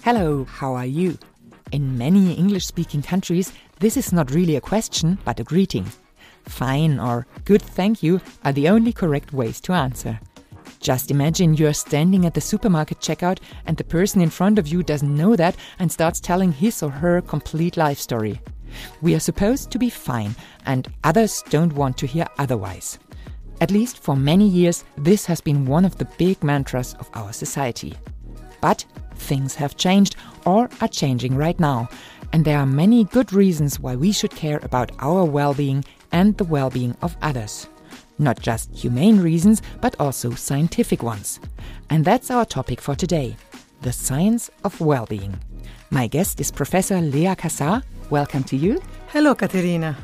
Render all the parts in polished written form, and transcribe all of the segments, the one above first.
Hello, how are you? In many English-speaking countries, this is not really a question, but a greeting. Fine or good thank you are the only correct ways to answer. Just imagine you're standing at the supermarket checkout and the person in front of you doesn't know that and starts telling his or her complete life story. We are supposed to be fine, and others don't want to hear otherwise. At least for many years, this has been one of the big mantras of our society. But things have changed or are changing right now, and there are many good reasons why we should care about our well-being and the well-being of others. Not just humane reasons, but also scientific ones. And that's our topic for today, the science of well-being. My guest is Professor Lea Cassar. Welcome to you. Hello, Katerina.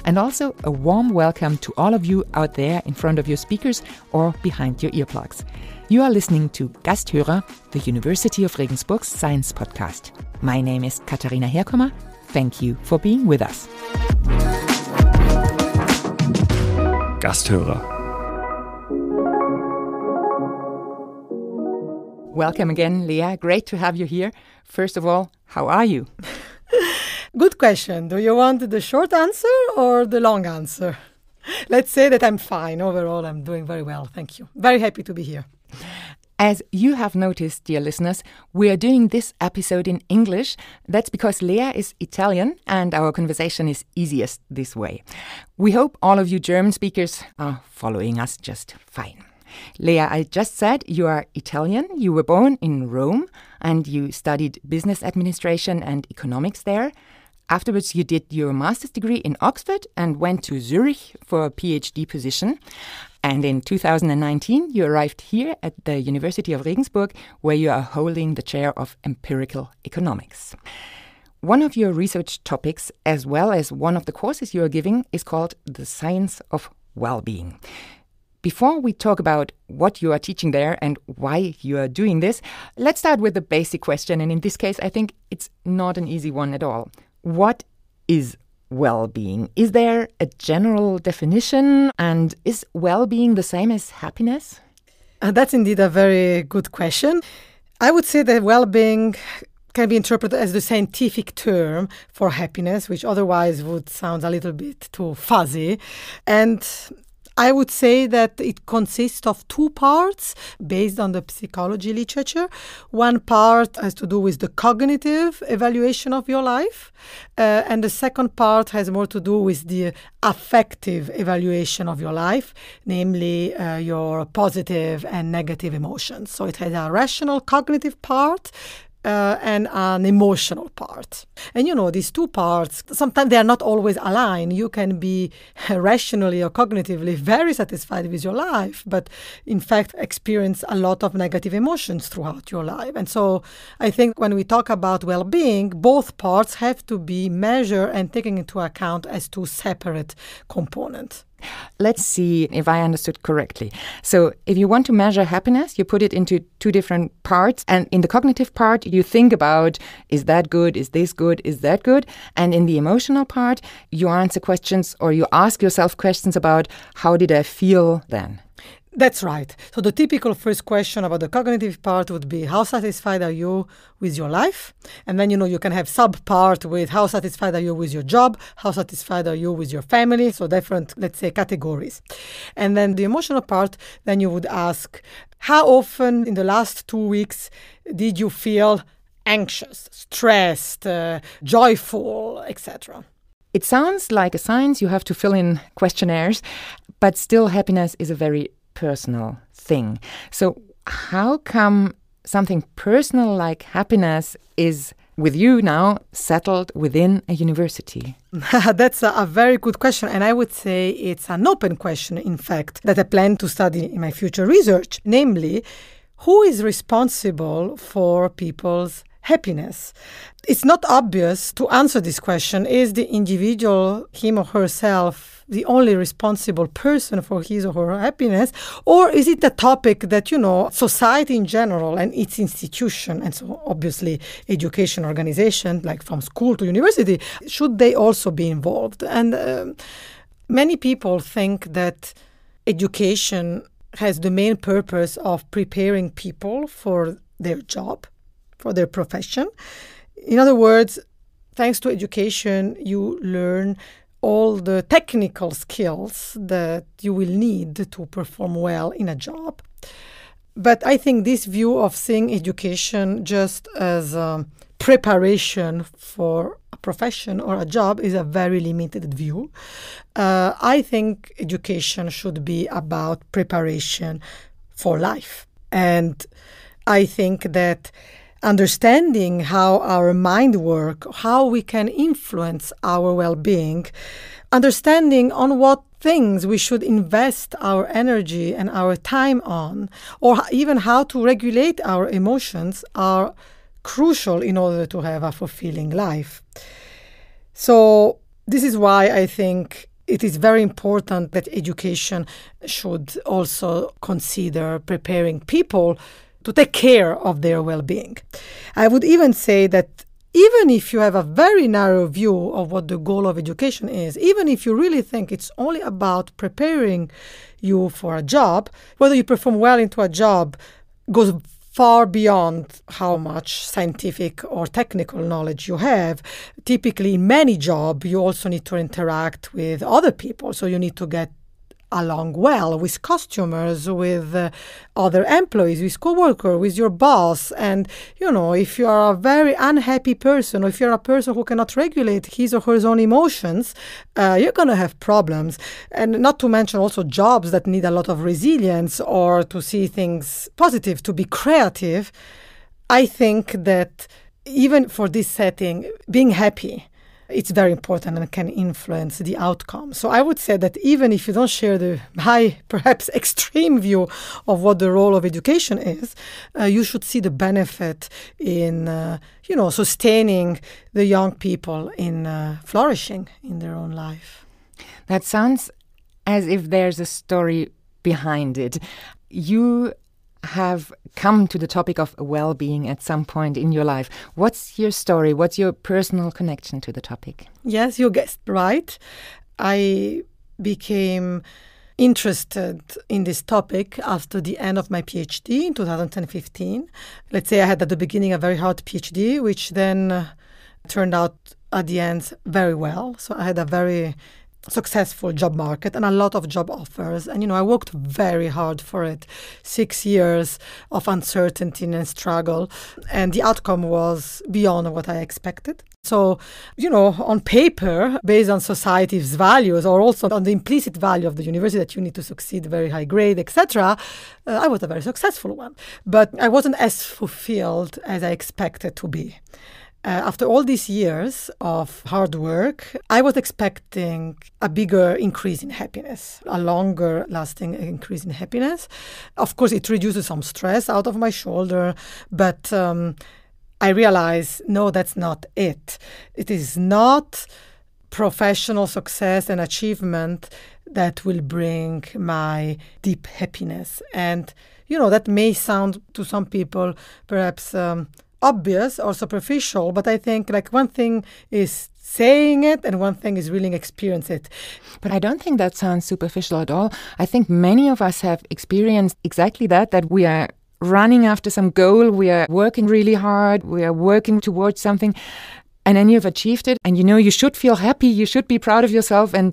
And also a warm welcome to all of you out there in front of your speakers or behind your earplugs. You are listening to Gasthörer, the University of Regensburg's science podcast. My name is Katharina Herkommer. Thank you for being with us. Gasthörer. Welcome again, Lea. Great to have you here. First of all, how are you? Good question. Do you want the short answer or the long answer? Let's say that I'm fine. Overall, I'm doing very well. Thank you. Very happy to be here. As you have noticed, dear listeners, we are doing this episode in English. That's because Lea is Italian and our conversation is easiest this way. We hope all of you German speakers are following us just fine. Lea, I just said you are Italian. You were born in Rome and you studied business administration and economics there. Afterwards, you did your master's degree in Oxford and went to Zurich for a PhD position. And in 2019, you arrived here at the University of Regensburg, where you are holding the chair of empirical economics. One of your research topics, as well as one of the courses you are giving, is called the science of well-being. Before we talk about what you are teaching there and why you are doing this, let's start with the basic question. And in this case, I think it's not an easy one at all. What is well-being? Is there a general definition? And is well-being the same as happiness? That's indeed a very good question. I would say that well-being can be interpreted as the scientific term for happiness, which otherwise would sound a little bit too fuzzy. And I would say that it consists of two parts based on the psychology literature. One part has to do with the cognitive evaluation of your life, and the second part has more to do with the affective evaluation of your life, namely your positive and negative emotions. So it has a rational cognitive part, and an emotional part. And these two parts, sometimes they are not always aligned. You can be rationally or cognitively very satisfied with your life, but in fact experience a lot of negative emotions throughout your life. And so I think when we talk about well-being, both parts have to be measured and taken into account as two separate components. Let's see if I understood correctly. So if you want to measure happiness, you put it into two different parts. And in the cognitive part, you think about, is that good? Is this good? Is that good? And in the emotional part, you answer questions or you ask yourself questions about, how did I feel then? That's right. So the typical first question about the cognitive part would be, how satisfied are you with your life? And then, you can have sub-part with how satisfied are you with your job? How satisfied are you with your family? So different, let's say, categories. And then the emotional part, then you would ask, how often in the last 2 weeks did you feel anxious, stressed, joyful, etc.? It sounds like a science. You have to fill in questionnaires, but still happiness is a very personal thing. So how come something personal like happiness is, with you now, settled within a university? That's a very good question. And I would say it's an open question, in fact, that I plan to study in my future research. Namely, who is responsible for people's happiness? It's not obvious to answer this question. Is the individual, him or herself, the only responsible person for his or her happiness? Or is it a topic that, society in general and its institution, and so obviously education organization, like from school to university, should they also be involved? And many people think that education has the main purpose of preparing people for their job, for their profession. In other words, thanks to education, you learn all the technical skills that you will need to perform well in a job. But I think this view of seeing education just as a preparation for a profession or a job is a very limited view. I think education should be about preparation for life. And I think that understanding how our mind works, how we can influence our well-being, understanding on what things we should invest our energy and our time on, or even how to regulate our emotions are crucial in order to have a fulfilling life. So this is why I think it is very important that education should also consider preparing people to take care of their well-being. I would even say that even if you have a very narrow view of what the goal of education is, even if you really think it's only about preparing you for a job, whether you perform well into a job goes far beyond how much scientific or technical knowledge you have. Typically, in many jobs, you also need to interact with other people, so you need to get along well with customers, with other employees, with coworkers, with your boss. And, if you are a very unhappy person, or if you're a person who cannot regulate his or her own emotions, you're going to have problems. And not to mention also jobs that need a lot of resilience or to see things positive, to be creative. I think that even for this setting, being happy, it's very important and can influence the outcome. So I would say that even if you don't share the high, perhaps extreme view of what the role of education is, you should see the benefit in, sustaining the young people in flourishing in their own life. That sounds as if there's a story behind it. You have come to the topic of well-being at some point in your life. What's your story? What's your personal connection to the topic? Yes, you guessed right. I became interested in this topic after the end of my PhD in 2015. Let's say I had at the beginning a very hard PhD, which then turned out at the end very well. So I had a very successful job market and a lot of job offers. And, I worked very hard for it. 6 years of uncertainty and struggle. And the outcome was beyond what I expected. So, on paper, based on society's values or also on the implicit value of the university that you need to succeed, very high grade, etc., I was a very successful one. But I wasn't as fulfilled as I expected to be. After all these years of hard work, I was expecting a bigger increase in happiness, a longer lasting increase in happiness. Of course, it reduces some stress out of my shoulder, but I realized, no, that's not it. It is not professional success and achievement that will bring my deep happiness. And, that may sound to some people perhaps obvious or superficial, but I think one thing is saying it and one thing is really experience it. But I don't think that sounds superficial at all. I think many of us have experienced exactly that we are running after some goal, we are working really hard, we are working towards something, and then you've achieved it, and you should feel happy, you should be proud of yourself, and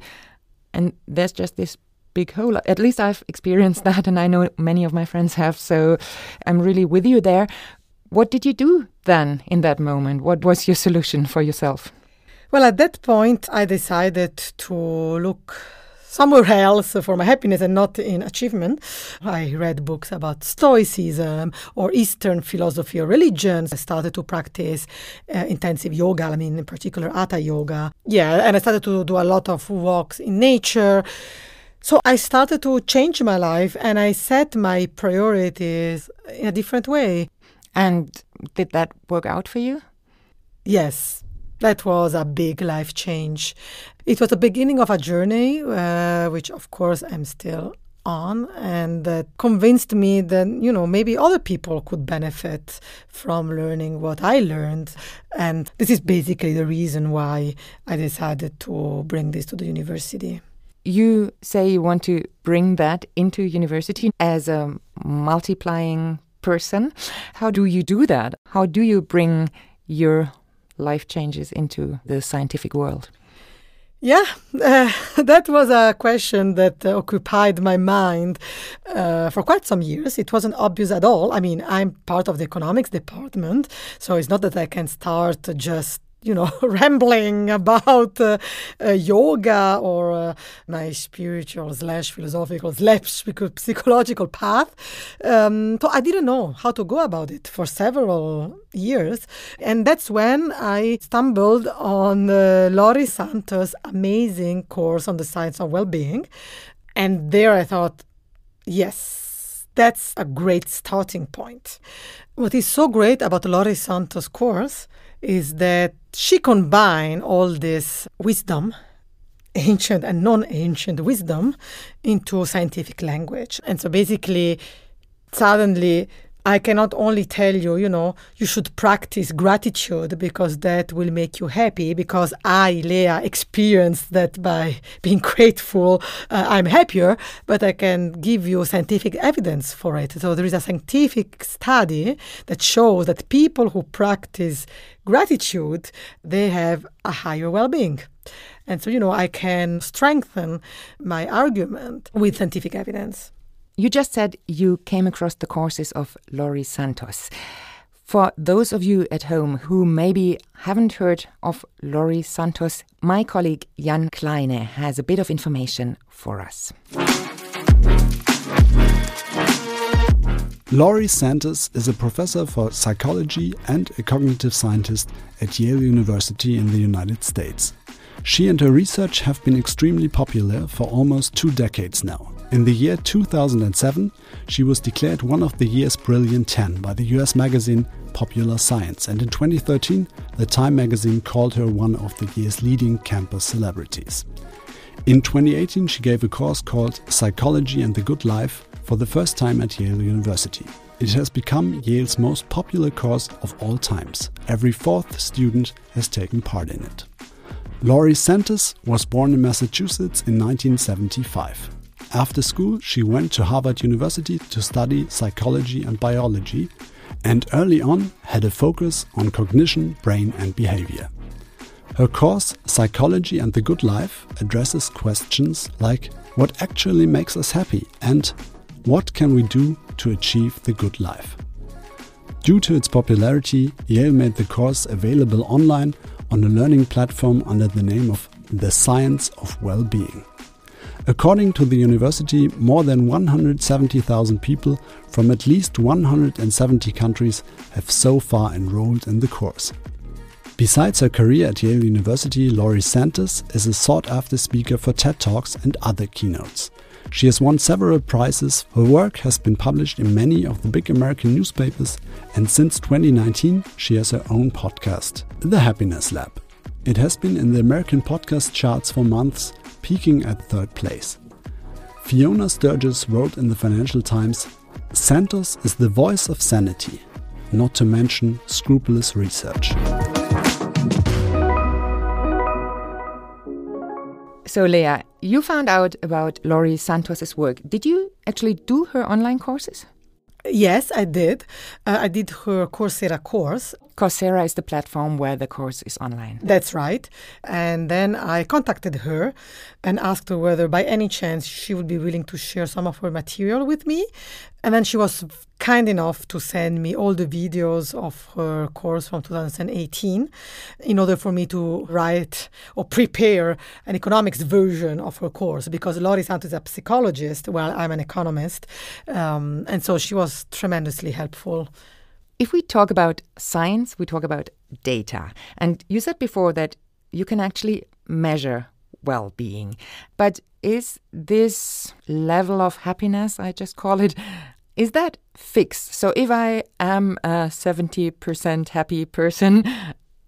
there's just this big hole. At least I've experienced that, and I know many of my friends have, so I'm really with you there. What did you do then in that moment? What was your solution for yourself? Well, at that point, I decided to look somewhere else for my happiness and not in achievement. I read books about Stoicism or Eastern philosophy or religions. I started to practice intensive yoga, in particular Hatha yoga. Yeah, and I started to do a lot of walks in nature. So I started to change my life and I set my priorities in a different way. And did that work out for you? Yes, that was a big life change. It was the beginning of a journey, which of course I'm still on, and that convinced me that, maybe other people could benefit from learning what I learned. And this is basically the reason why I decided to bring this to the university. You say you want to bring that into university as a multiplying person. How do you do that? How do you bring your life changes into the scientific world? Yeah, that was a question that occupied my mind for quite some years. It wasn't obvious at all. I mean, I'm part of the economics department, so it's not that I can start just rambling about yoga or my spiritual / philosophical / psychological path. So I didn't know how to go about it for several years. And that's when I stumbled on Lori Santos' amazing course on the science of well-being. And there I thought, yes, that's a great starting point. What is so great about Lori Santos' course is that she combined all this wisdom, ancient and non-ancient wisdom, into scientific language. And so basically, suddenly, I can not only tell you, you should practice gratitude because that will make you happy, because I, Lea, experienced that by being grateful, I'm happier, but I can give you scientific evidence for it. So there is a scientific study that shows that people who practice gratitude, they have a higher well-being. And so, I can strengthen my argument with scientific evidence. You just said you came across the courses of Lori Santos. For those of you at home who maybe haven't heard of Lori Santos, my colleague Jan Kleine has a bit of information for us. Lori Santos is a professor for psychology and a cognitive scientist at Yale University in the United States. She and her research have been extremely popular for almost 2 decades now. In the year 2007, she was declared one of the year's Brilliant 10 by the US magazine Popular Science, and in 2013, the Time magazine called her one of the year's leading campus celebrities. In 2018, she gave a course called Psychology and the Good Life for the first time at Yale University. It has become Yale's most popular course of all times. Every 4th student has taken part in it. Lori Santos was born in Massachusetts in 1975. After school, she went to Harvard University to study psychology and biology, and early on had a focus on cognition, brain and behavior. Her course, Psychology and the Good Life, addresses questions like what actually makes us happy and what can we do to achieve the good life. Due to its popularity, Yale made the course available online on a learning platform under the name of The Science of Well-Being. According to the university, more than 170,000 people from at least 170 countries have so far enrolled in the course. Besides her career at Yale University, Lori Santos is a sought-after speaker for TED Talks and other keynotes. She has won several prizes, her work has been published in many of the big American newspapers, and since 2019 she has her own podcast, The Happiness Lab. It has been in the American podcast charts for months, peaking at 3rd place. Fiona Sturgis wrote in the Financial Times, "Santos is the voice of sanity, not to mention scrupulous research." So Lea, you found out about Lori Santos' work. Did you actually do her online courses? Yes, I did. I did her Coursera course. Coursera is the platform where the course is online. That's right. And then I contacted her and asked her whether by any chance she would be willing to share some of her material with me. And then she was kind enough to send me all the videos of her course from 2018 in order for me to write or prepare an economics version of her course, because Lori Santos is a psychologist while I'm an economist. And so she was tremendously helpful. If we talk about science, we talk about data. And you said before that you can actually measure well-being. But is this level of happiness, I just call it, is that fixed? So if I am a 70% happy person,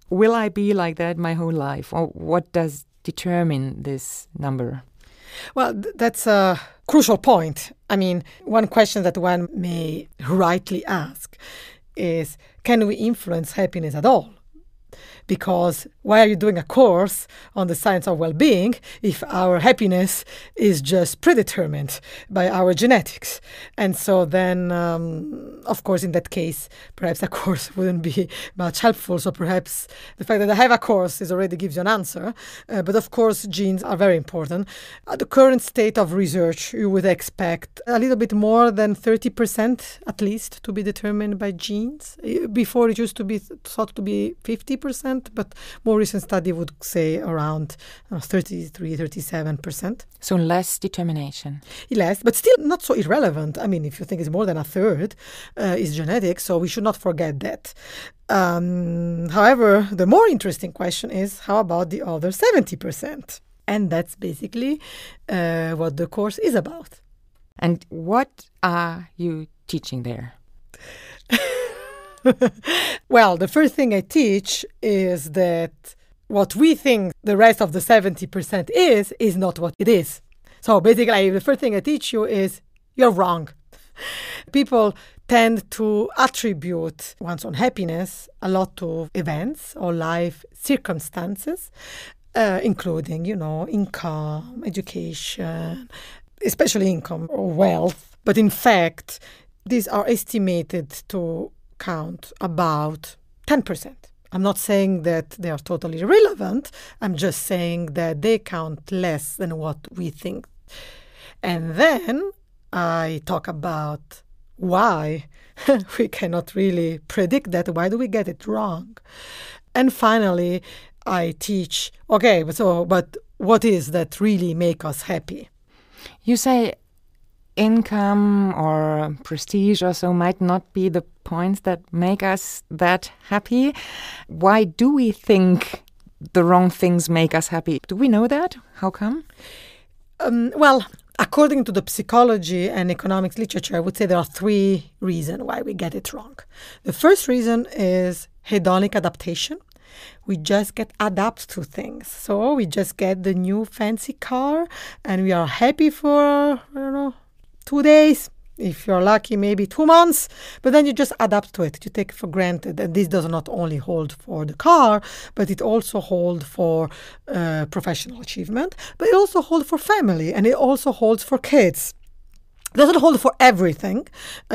will I be like that my whole life? Or what does determine this number? Well, that's a crucial point. I mean, one question that one may rightly ask is, can we influence happiness at all? Because why are you doing a course on the science of well-being if our happiness is just predetermined by our genetics? And so then, of course, in that case, perhaps a course wouldn't be much helpful. So perhaps the fact that I have a course already gives you an answer. But of course, genes are very important. At the current state of research, you would expect a little bit more than 30% at least to be determined by genes. Before it used to be thought to be 50%, but more recent study would say around 33, 37%. So less determination. Less, but still not so irrelevant. I mean, if you think it's more than a third is genetic, so we should not forget that. However, the more interesting question is, how about the other 70%? And that's basically what the course is about. And what are you teaching there? Well, the first thing I teach is that what we think the rest of the 70% is not what it is. So basically, the first thing I teach you is you're wrong. People tend to attribute one's own happiness a lot to events or life circumstances, including, income, education, especially income or wealth. But in fact, these are estimated to count about 10%. I'm not saying that they are totally irrelevant. I'm just saying that they count less than what we think. And then I talk about why we cannot really predict that. Why do we get it wrong? And finally, I teach, but what is that really make us happy? You say income or prestige or so might not be the points that make us that happy. Why do we think the wrong things make us happy? Do we know that? How come? Well, according to the psychology and economics literature, I would say there are three reasons why we get it wrong. The first reason is hedonic adaptation. We just get adapted to things. So we just get the new fancy car and we are happy for, 2 days. If you're lucky, maybe 2 months. But then you just adapt to it. You take it for granted. And this does not only hold for the car, but it also holds for professional achievement. But it also holds for family. And it also holds for kids. It doesn't hold for everything.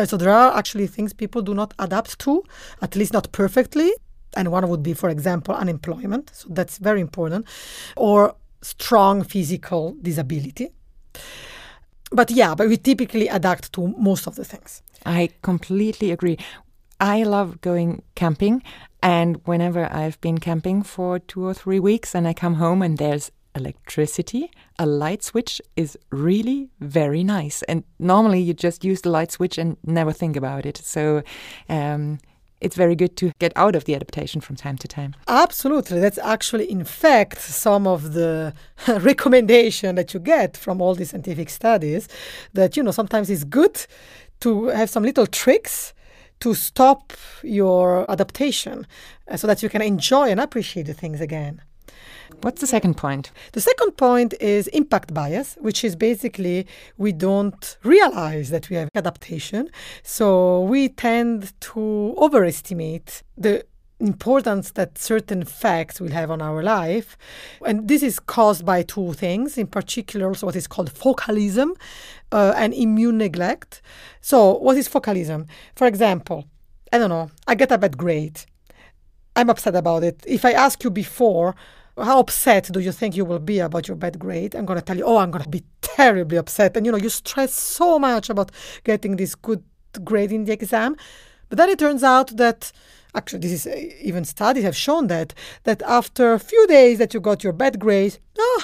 So there are actually things people do not adapt to, at least not perfectly. And one would be, for example, unemployment. So that's very important. Or strong physical disability. But we typically adapt to most of the things. I completely agree. I love going camping. And whenever I've been camping for 2 or 3 weeks and I come home and there's electricity, a light switch is really very nice. And normally you just use the light switch and never think about it. So it's very good to get out of the adaptation from time to time. Absolutely. That's actually, in fact, some of the recommendation that you get from all these scientific studies, that, sometimes it's good to have some little tricks to stop your adaptation so that you can enjoy and appreciate the things again. What's the second point? The second point is impact bias, which is basically we don't realize that we have adaptation. So we tend to overestimate the importance that certain facts will have on our life. And this is caused by two things, in particular also what is called focalism and immune neglect. So what is focalism? For example, I get a bad grade. I'm upset about it. If I ask you before, how upset do you think you will be about your bad grade? I'm going to tell you, I'm going to be terribly upset. And, you stress so much about getting this good grade in the exam. But then it turns out that, actually, this is even studies have shown that after a few days that you got your bad grade,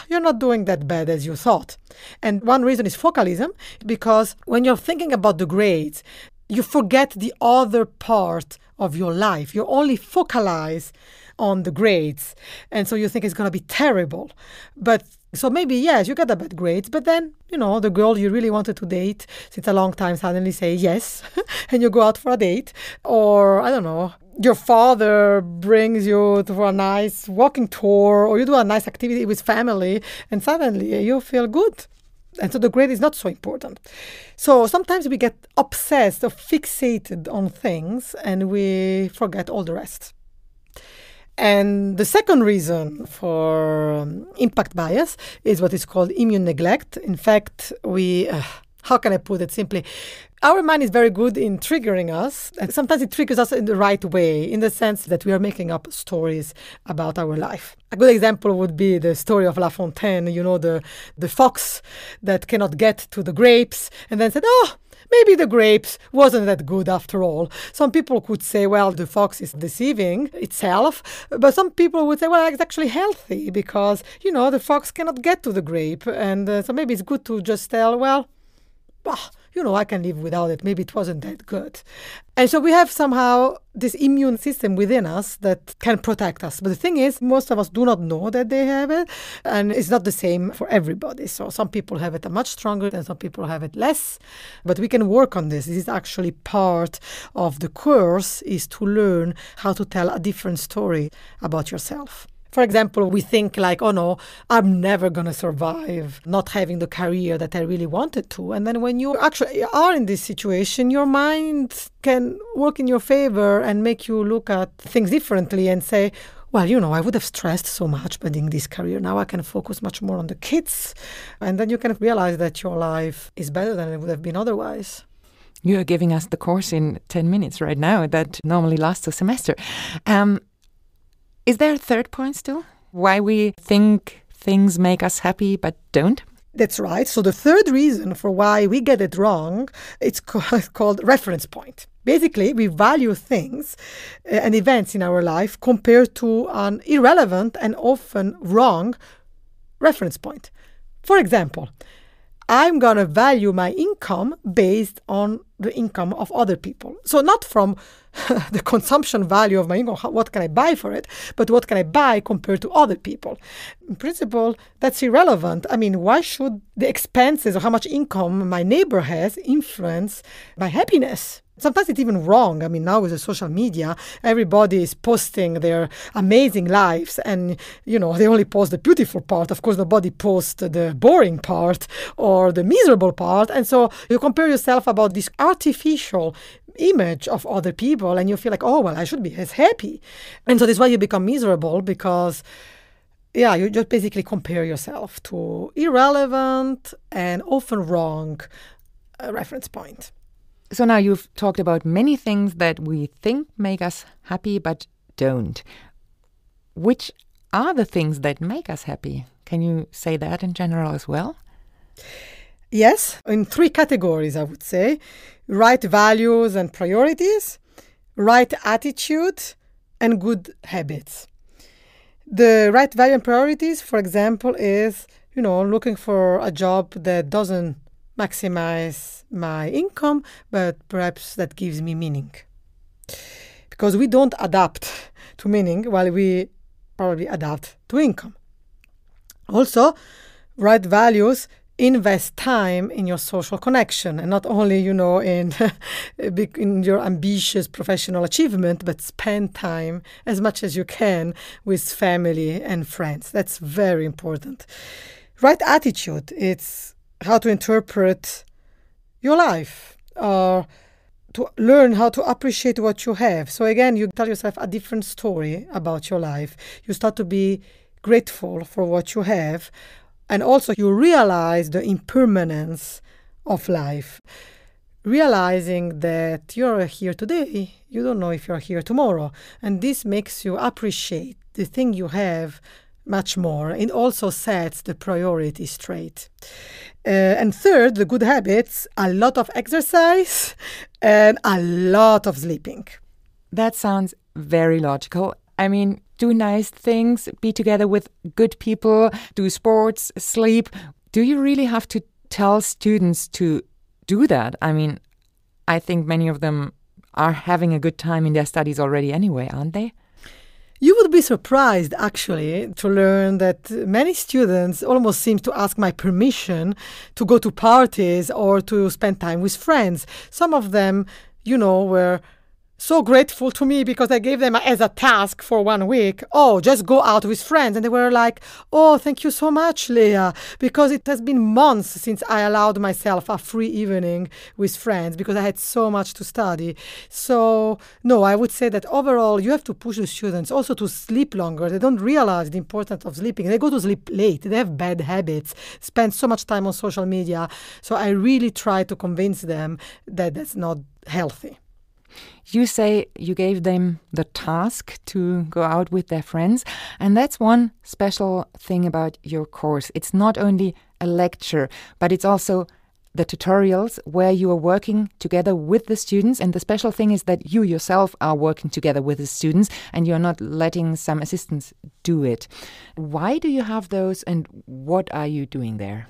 you're not doing that bad as you thought. And one reason is focalism, because when you're thinking about the grades, you forget the other part of your life. You only focalize on the grades. And so you think it's going to be terrible. But so maybe, yes, you got the bad grades, but then, the girl you really wanted to date since a long time suddenly say yes, and you go out for a date. Or, your father brings you to a nice walking tour, or you do a nice activity with family, and suddenly you feel good. And so the grade is not so important. So sometimes we get obsessed or fixated on things, and we forget all the rest. And the second reason for impact bias is what is called immune neglect. In fact, how can I put it simply? Our mind is very good in triggering us. And sometimes it triggers us in the right way, in the sense that we are making up stories about our life. A good example would be the story of La Fontaine, the fox that cannot get to the grapes and then said, maybe the grapes wasn't that good after all. Some people could say, well, the fox is deceiving itself. But some people would say, well, it's actually healthy because, the fox cannot get to the grape. And so maybe it's good to just tell, well, I can live without it. Maybe it wasn't that good. And so we have somehow this immune system within us that can protect us. But the thing is, most of us do not know that they have it. And it's not the same for everybody. So some people have it much stronger and some people have it less. But we can work on this. This is actually part of the course, is to learn how to tell a different story about yourself. For example, we think like, oh no, I'm never going to survive not having the career that I really wanted to. And then when you actually are in this situation, your mind can work in your favor and make you look at things differently and say, well, I would have stressed so much by doing this career. Now I can focus much more on the kids. And then you can realize that your life is better than it would have been otherwise. You're giving us the course in 10 minutes right now that normally lasts a semester. Is there a third point still? Why we think things make us happy but don't? That's right. So the third reason for why we get it wrong, it's called reference point. Basically, we value things and events in our life compared to an irrelevant and often wrong reference point. For example, I'm going to value my income based on the income of other people. So not from the consumption value of my income, what can I buy for it, but what can I buy compared to other people. In principle, that's irrelevant. I mean, why should the expenses or how much income my neighbor has influence my happiness? Sometimes it's even wrong. I mean, now with the social media, everybody is posting their amazing lives and, they only post the beautiful part. Of course, nobody posts the boring part or the miserable part. And so you compare yourself about this artificial image of other people and you feel like, oh, well, I should be as happy. And so that's why you become miserable because, you just basically compare yourself to irrelevant and often wrong reference point. So now you've talked about many things that we think make us happy but don't. Which are the things that make us happy? Can you say that in general as well? Yes, in 3 categories, I would say. Right values and priorities, right attitude, and good habits. The right value and priorities, for example, is, looking for a job that doesn't maximize my income, but perhaps that gives me meaning. Because we don't adapt to meaning while we probably adapt to income. Also, right values invest time in your social connection and not only, in your ambitious professional achievement, but spend time as much as you can with family and friends. That's very important. Right attitude, it's how to interpret your life or to learn how to appreciate what you have. So again, you tell yourself a different story about your life. You start to be grateful for what you have. And also you realize the impermanence of life. Realizing that you're here today, you don't know if you're here tomorrow. And this makes you appreciate the thing you have much more. It also sets the priority straight. And third, the good habits, a lot of exercise and a lot of sleeping. That sounds very logical. I mean, do nice things, be together with good people, do sports, sleep. Do you really have to tell students to do that? I mean, I think many of them are having a good time in their studies already anyway, aren't they? You would be surprised, actually, to learn that many students almost seem to ask my permission to go to parties or to spend time with friends. Some of them, were so grateful to me because I gave them as a task for 1 week, just go out with friends. And they were like, thank you so much, Lea, because it has been months since I allowed myself a free evening with friends because I had so much to study. So, no, I would say that overall, you have to push the students also to sleep longer. They don't realize the importance of sleeping. They go to sleep late. They have bad habits, spend so much time on social media. So I really try to convince them that that's not healthy. You say you gave them the task to go out with their friends, and that's one special thing about your course. It's not only a lecture, but it's also the tutorials where you are working together with the students, and the special thing is that you yourself are working together with the students and you're not letting some assistants do it. Why do you have those, and what are you doing there?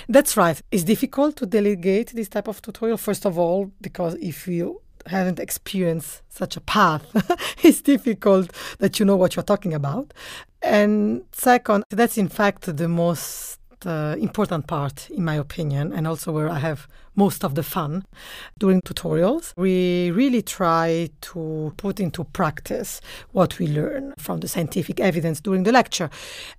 That's right. It's difficult to delegate this type of tutorial, first of all, because if you haven't experienced such a path, it's difficult that you know what you're talking about. And second, that's in fact the most important part, in my opinion, and also where I have most of the fun during tutorials. We really try to put into practice what we learn from the scientific evidence during the lecture.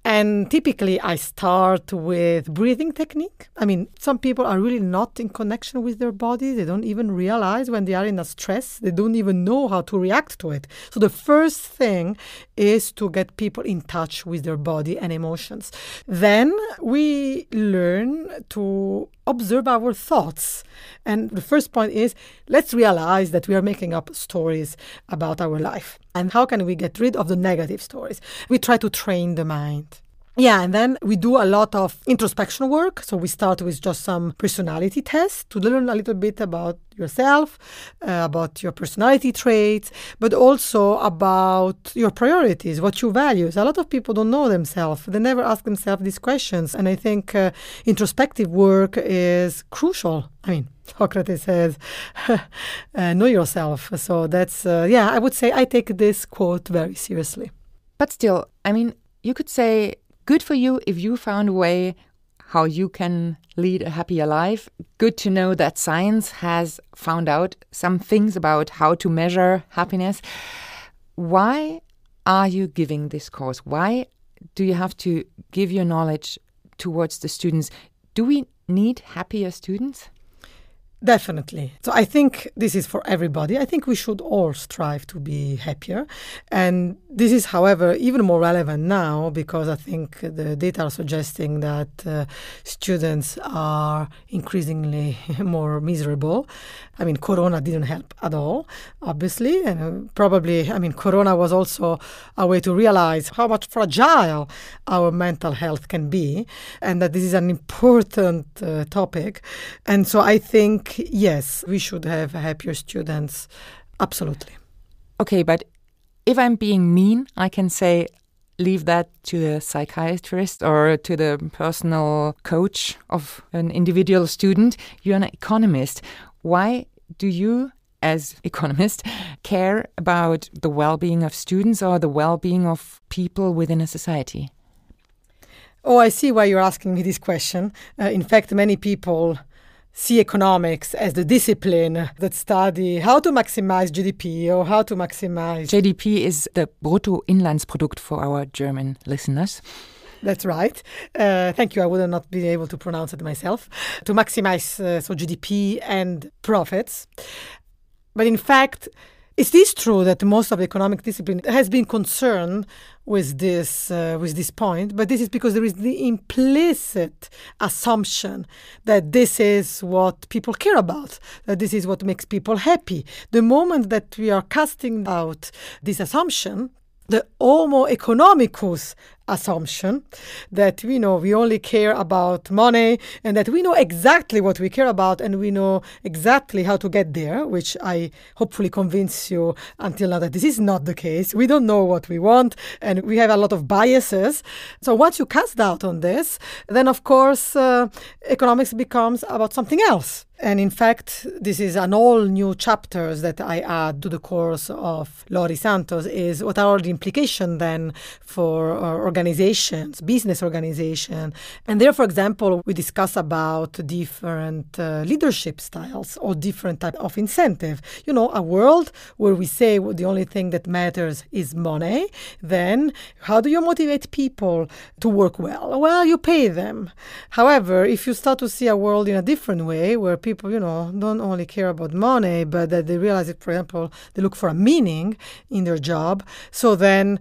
And typically I start with breathing technique. I mean, some people are really not in connection with their body. They don't even realize when they are in a stress. They don't even know how to react to it. So the first thing is to get people in touch with their body and emotions. Then we learn to observe our thoughts. And the first point is, let's realize that we are making up stories about our life. And how can we get rid of the negative stories? We try to train the mind. Yeah, and then we do a lot of introspection work. So we start with just some personality tests to learn a little bit about yourself, about your personality traits, but also about your priorities, what you value. A lot of people don't know themselves. They never ask themselves these questions. And I think introspective work is crucial. I mean, Socrates says, know yourself. So that's, I would say I take this quote very seriously. But still, I mean, you could say, good for you if you found a way how you can lead a happier life. Good to know that science has found out some things about how to measure happiness. Why are you giving this course? Why do you have to give your knowledge towards the students? Do we need happier students? Definitely. So I think this is for everybody. I think we should all strive to be happier. And this is, however, even more relevant now because I think the data are suggesting that students are increasingly more miserable. I mean, Corona didn't help at all, obviously. And probably, I mean, Corona was also a way to realize how much fragile our mental health can be and that this is an important topic. And so I think yes, we should have happier students. Absolutely. Okay, but if I'm being mean, I can say leave that to the psychiatrist or to the personal coach of an individual student. You're an economist. Why do you, as economist, care about the well-being of students or the well-being of people within a society? Oh, I see why you're asking me this question. In fact, many people see economics as the discipline that study how to maximize GDP or how to maximize... GDP is the Bruttoinlandsprodukt for our German listeners. That's right. Thank you. I would not be able to pronounce it myself. To maximize GDP and profits. But in fact, it is true that most of the economic discipline has been concerned with this point, but this is because there is the implicit assumption that this is what people care about, that this is what makes people happy. The moment that we are casting out this assumption, the homo economicus assumption that we know we only care about money and that we know exactly what we care about and we know exactly how to get there, which I hopefully convince you until now that this is not the case. We don't know what we want and we have a lot of biases. So once you cast doubt on this, then of course economics becomes about something else. And in fact, this is an all new chapters that I add to the course of Lori Santos is what are the implications then for organizations, business organization. And there, for example, we discuss about different leadership styles or different type of incentive. You know, a world where we say the only thing that matters is money, then how do you motivate people to work well? Well, you pay them. However, if you start to see a world in a different way where people, don't only care about money, but that they realize that, for example, they look for a meaning in their job. So then,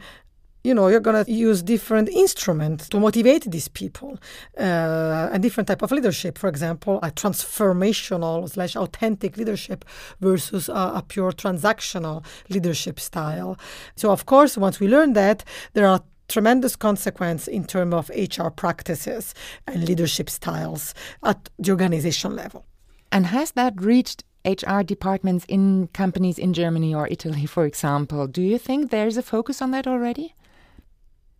you're going to use different instruments to motivate these people. A different type of leadership, for example, a transformational / authentic leadership versus a pure transactional leadership style. So, of course, once we learn that, there are tremendous consequence in terms of HR practices and leadership styles at the organization level. And has that reached HR departments in companies in Germany or Italy, for example? Do you think there is a focus on that already?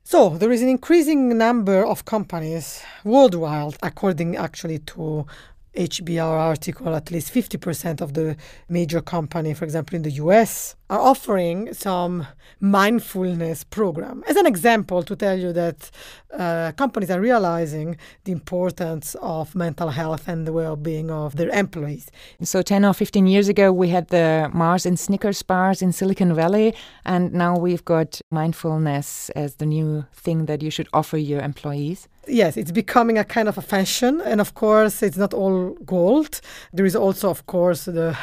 So there is an increasing number of companies worldwide, according actually to HBR article, at least 50% of the major company, for example, in the US, are offering some mindfulness program. As an example, to tell you that companies are realizing the importance of mental health and the well-being of their employees. So 10 or 15 years ago, we had the Mars and Snickers bars in Silicon Valley, and now we've got mindfulness as the new thing that you should offer your employees. Yes, it's becoming a kind of a fashion. And of course, it's not all gold. There is also, of course, the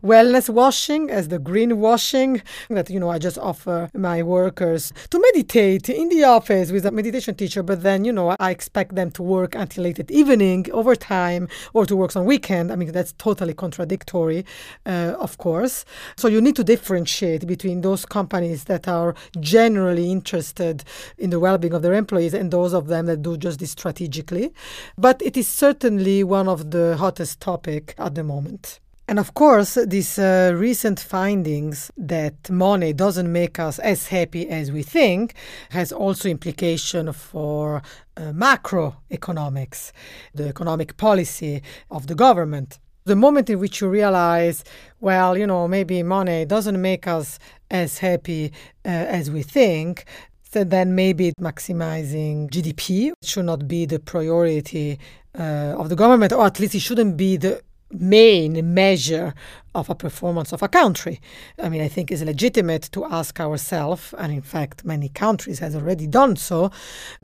wellness washing as the green washing that, I just offer my workers to meditate in the office with a meditation teacher. But then, I expect them to work until late at evening, overtime, or to work on weekend. I mean, that's totally contradictory, of course. So you need to differentiate between those companies that are generally interested in the well-being of their employees and those of them that do just this strategically. But it is certainly one of the hottest topic at the moment. And of course, these recent findings that money doesn't make us as happy as we think has also implication for macroeconomics, the economic policy of the government. The moment in which you realize, maybe money doesn't make us as happy as we think, so then maybe maximizing GDP should not be the priority of the government, or at least it shouldn't be the main measure of a performance of a country. I mean, I think it's legitimate to ask ourselves, and in fact, many countries has already done so,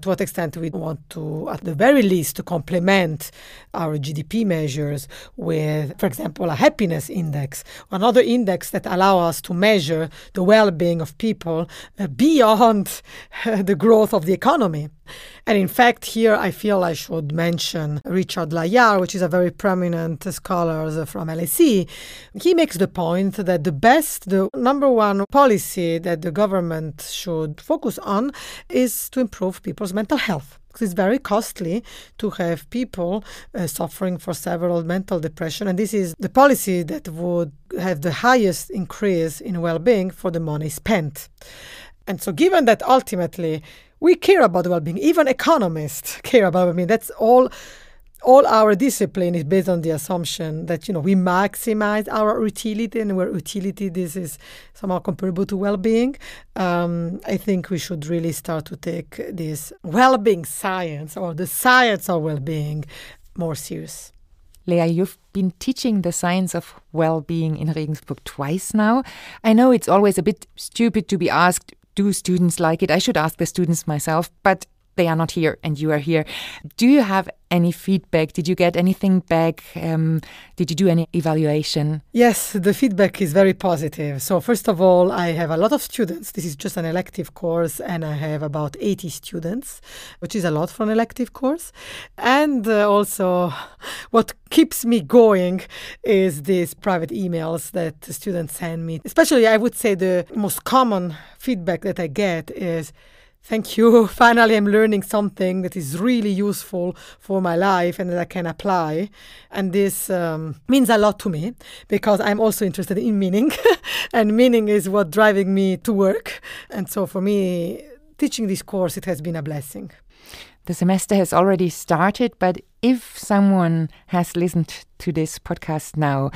to what extent we want to, at the very least, to complement our GDP measures with, for example, a happiness index, another index that allow us to measure the well-being of people beyond the growth of the economy. And in fact, here I feel I should mention Richard Layard, which is a very prominent scholar from LSE. He makes the point that the number one policy that the government should focus on is to improve people's mental health. Because it's very costly to have people suffering for several mental depression. And this is the policy that would have the highest increase in well-being for the money spent. And so given that ultimately we care about well-being, even economists care about well-being, that's all our discipline is based on the assumption that, we maximize our utility, and where utility, this is somehow comparable to well-being. I think we should really start to take this well-being science, or the science of well-being, more serious. Lea, you've been teaching the science of well-being in Regensburg twice now. I know it's always a bit stupid to be asked, do students like it? I should ask the students myself, but they are not here and you are here. Do you have any feedback? Did you get anything back? Did you do any evaluation? Yes, the feedback is very positive. So first of all, I have a lot of students. This is just an elective course, and I have about 80 students, which is a lot for an elective course. And also what keeps me going is these private emails that the students send me. Especially, I would say the most common feedback that I get is, thank you. Finally, I'm learning something that is really useful for my life and that I can apply. And this means a lot to me, because I'm also interested in meaning. And meaning is what driving me to work. And so for me, teaching this course, it has been a blessing. The semester has already started, but if someone has listened to this podcast now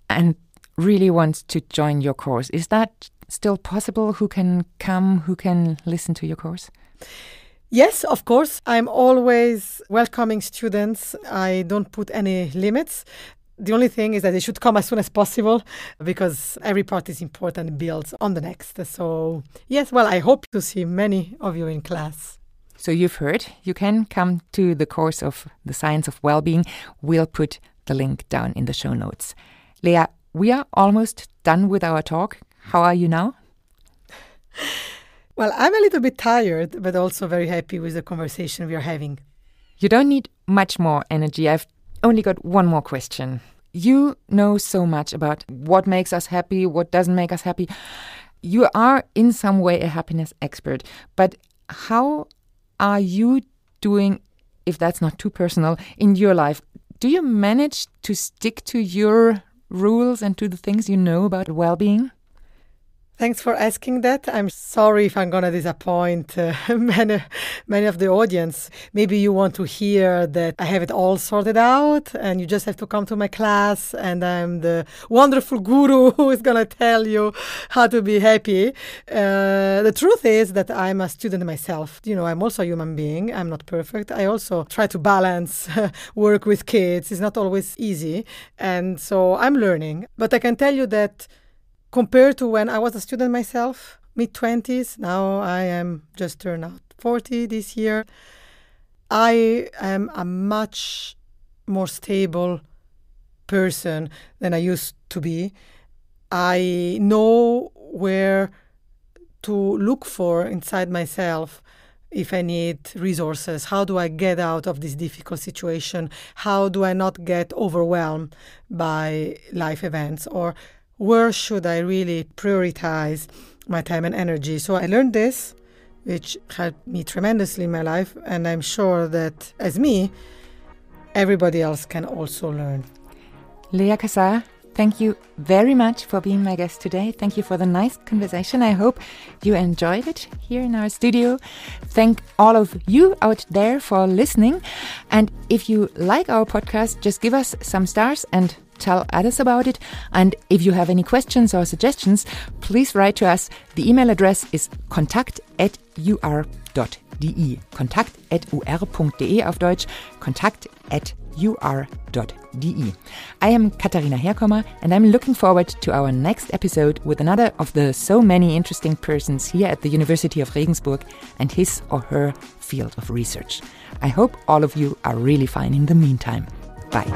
and really wants to join your course, is that still possible? Who can come, who can listen to your course? Yes, of course. I'm always welcoming students. I don't put any limits. The only thing is that they should come as soon as possible because every part is important and builds on the next. So, yes, well, I hope to see many of you in class. So you've heard, you can come to the course of the Science of Wellbeing. We'll put the link down in the show notes. Lea, we are almost done with our talk. How are you now? Well, I'm a little bit tired, but also very happy with the conversation we are having. You don't need much more energy. I've only got one more question. You know so much about what makes us happy, what doesn't make us happy. You are in some way a happiness expert, but how are you doing, if that's not too personal, in your life? Do you manage to stick to your rules and to the things you know about well-being? Thanks for asking that. I'm sorry if I'm going to disappoint many of the audience. Maybe you want to hear that I have it all sorted out and you just have to come to my class and I'm the wonderful guru who is going to tell you how to be happy. The truth is that I'm a student myself. I'm also a human being. I'm not perfect. I also try to balance work with kids. It's not always easy. And so I'm learning. But I can tell you that compared to when I was a student myself, mid-20s, now I am just turned out 40 this year, I am a much more stable person than I used to be. I know where to look for inside myself if I need resources. How do I get out of this difficult situation? How do I not get overwhelmed by life events? Or where should I really prioritize my time and energy? So I learned this, which helped me tremendously in my life. And I'm sure that as me, everybody else can also learn. Lea Cassar, thank you very much for being my guest today. Thank you for the nice conversation. I hope you enjoyed it here in our studio. Thank all of you out there for listening. And if you like our podcast, just give us some stars and tell others about it. And if you have any questions or suggestions, please write to us. The email address is kontakt@ur.de. kontakt@ur.de auf Deutsch. kontakt@ur.de. I am Katharina Herkommer and I'm looking forward to our next episode with another of the so many interesting persons here at the University of Regensburg and his or her field of research. I hope all of you are really fine in the meantime. Bye.